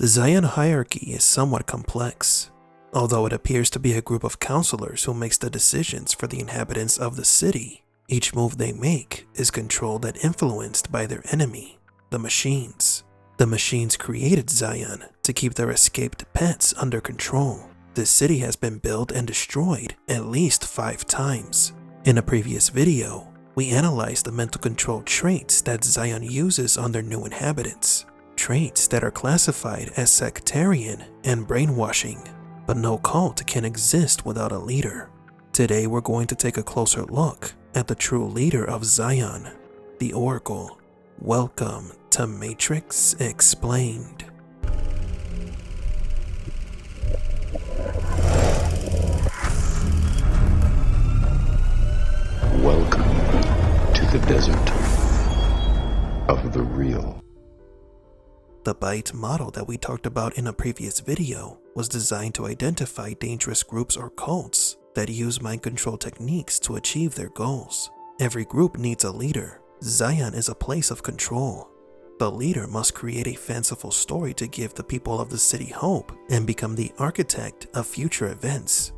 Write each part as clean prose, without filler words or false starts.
The Zion hierarchy is somewhat complex, although it appears to be a group of counselors who makes the decisions for the inhabitants of the city. Each move they make is controlled and influenced by their enemy, the machines. The machines created Zion to keep their escaped pets under control. This city has been built and destroyed at least 5 times. In a previous video, we analyzed the mental control traits that Zion uses on their new inhabitants, traits that are classified as sectarian and brainwashing, but no cult can exist without a leader. Today we're going to take a closer look at the true leader of Zion, the Oracle. Welcome to Matrix Explained. Welcome to the desert of the real. The BITE model that we talked about in a previous video was designed to identify dangerous groups or cults that use mind control techniques to achieve their goals. Every group needs a leader. Zion is a place of control. The leader must create a fanciful story to give the people of the city hope and become the architect of future events.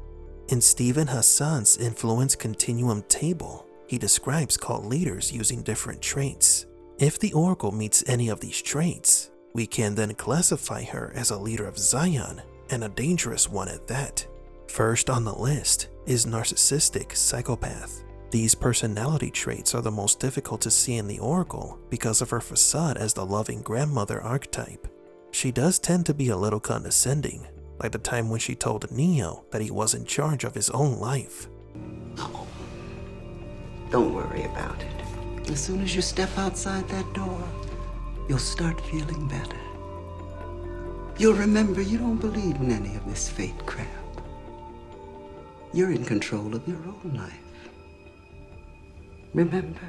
In Stephen Hassan's Influence Continuum table, he describes cult leaders using different traits. If the Oracle meets any of these traits, we can then classify her as a leader of Zion, and a dangerous one at that. First on the list is Narcissistic Psychopath. These personality traits are the most difficult to see in the Oracle because of her facade as the loving grandmother archetype. She does tend to be a little condescending, like the time when she told Neo that he was in charge of his own life. Oh, don't worry about it. As soon as you step outside that door, you'll start feeling better. You'll remember you don't believe in any of this fate crap. You're in control of your own life. Remember?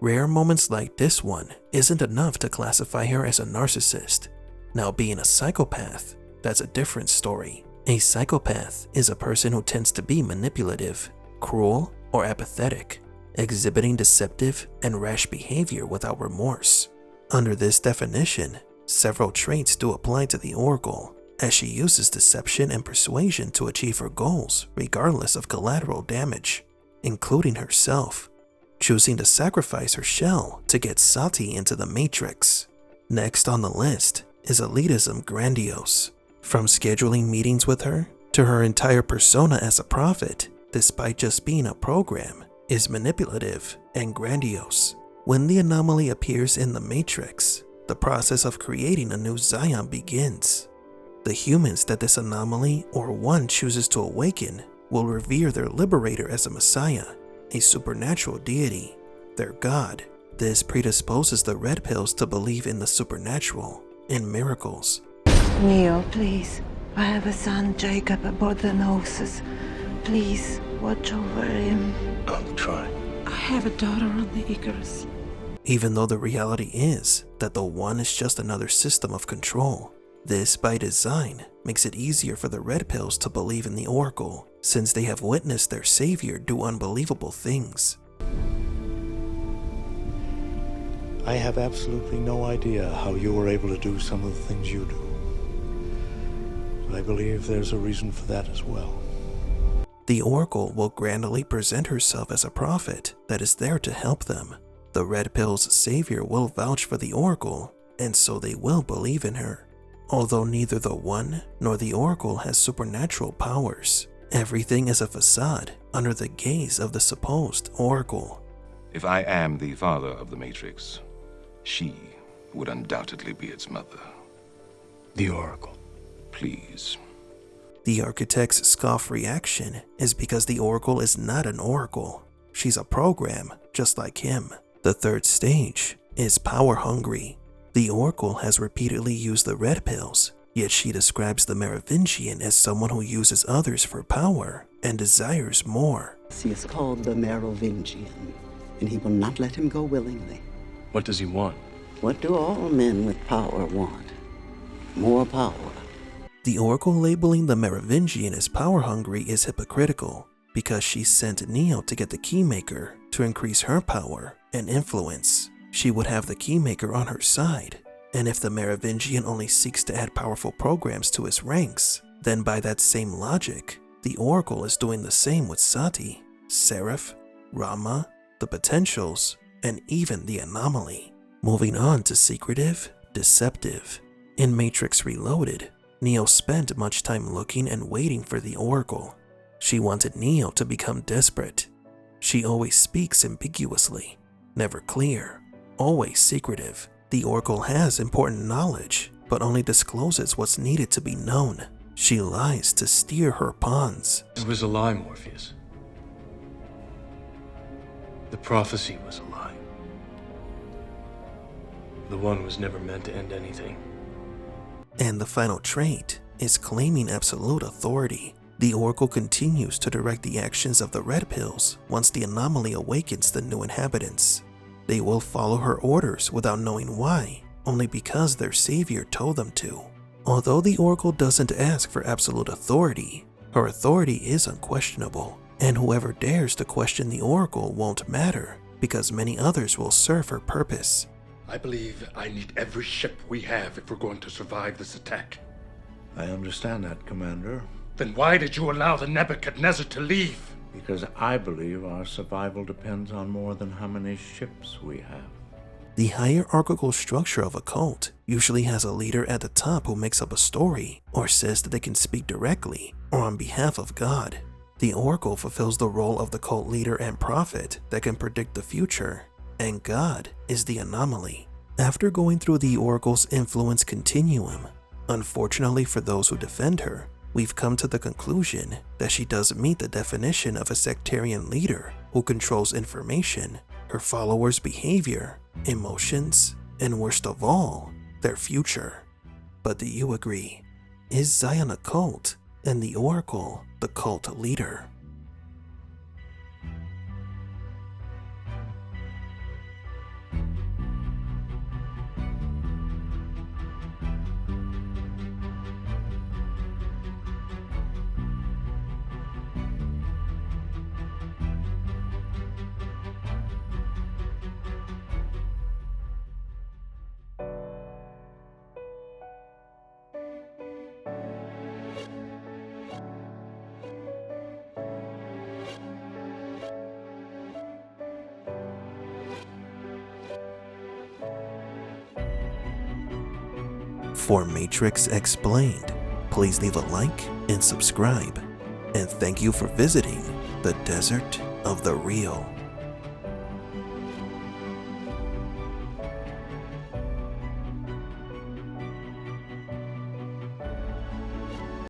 Rare moments like this one isn't enough to classify her as a narcissist. Now, being a psychopath, that's a different story. A psychopath is a person who tends to be manipulative, cruel, or apathetic, exhibiting deceptive and rash behavior without remorse. Under this definition, several traits do apply to the Oracle, as she uses deception and persuasion to achieve her goals regardless of collateral damage, including herself, choosing to sacrifice her shell to get Sati into the Matrix. Next on the list is Elitism Grandiose. From scheduling meetings with her to her entire persona as a prophet, despite just being a program, is manipulative and grandiose. When the anomaly appears in the Matrix, the process of creating a new Zion begins. The humans that this anomaly or one chooses to awaken will revere their liberator as a messiah, a supernatural deity, their god. This predisposes the red pills to believe in the supernatural and miracles. Neo, please. I have a son, Jacob, aboard the Gnosis. Please, watch over him. I'll try. I have a daughter on the Icarus. Even though the reality is that the one is just another system of control, this by design makes it easier for the red pills to believe in the Oracle, since they have witnessed their savior do unbelievable things. I have absolutely no idea how you were able to do some of the things you do. But I believe there's a reason for that as well. The Oracle will grandly present herself as a prophet that is there to help them. The red pill's savior will vouch for the Oracle, and so they will believe in her. Although neither the one nor the Oracle has supernatural powers, everything is a facade under the gaze of the supposed Oracle. If I am the father of the Matrix, she would undoubtedly be its mother. The Oracle. Please. The architect's scoff reaction is because the Oracle is not an Oracle. She's a program, just like him. The third stage is power hungry. The Oracle has repeatedly used the red pills, yet she describes the Merovingian as someone who uses others for power and desires more. He is called the Merovingian, and he will not let him go willingly. What does he want? What do all men with power want? More power. The Oracle labeling the Merovingian as power hungry is hypocritical, because she sent Neo to get the Keymaker to increase her power and influence. She would have the Keymaker on her side, And if the Merovingian only seeks to add powerful programs to his ranks, then by that same logic, the Oracle is doing the same with Sati, Seraph, Rama, the Potentials, and even the Anomaly. Moving on to secretive, deceptive. In Matrix Reloaded, Neo spent much time looking and waiting for the Oracle. She wanted Neo to become desperate. She always speaks ambiguously, never clear, always secretive. The Oracle has important knowledge, but only discloses what's needed to be known. She lies to steer her pawns. It was a lie, Morpheus. The prophecy was a lie. The one was never meant to end anything. And the final trait is claiming absolute authority. The Oracle continues to direct the actions of the Red Pills once the Anomaly awakens the new inhabitants. They will follow her orders without knowing why, only because their savior told them to. Although the Oracle doesn't ask for absolute authority, her authority is unquestionable, and whoever dares to question the Oracle won't matter, because many others will serve her purpose. I believe I need every ship we have if we're going to survive this attack. I understand that, Commander. Then why did you allow the Nebuchadnezzar to leave? Because I believe our survival depends on more than how many ships we have. The hierarchical structure of a cult usually has a leader at the top who makes up a story, or says that they can speak directly, or on behalf of God. The Oracle fulfills the role of the cult leader and prophet that can predict the future, and God is the anomaly. After going through the Oracle's influence continuum, unfortunately for those who defend her, we've come to the conclusion that she does meet the definition of a sectarian leader who controls information, her followers' behavior, emotions, and worst of all, their future. But do you agree? Is Zion a cult and the Oracle the cult leader? For Matrix Explained, please leave a like and subscribe. And thank you for visiting the Desert of the Real.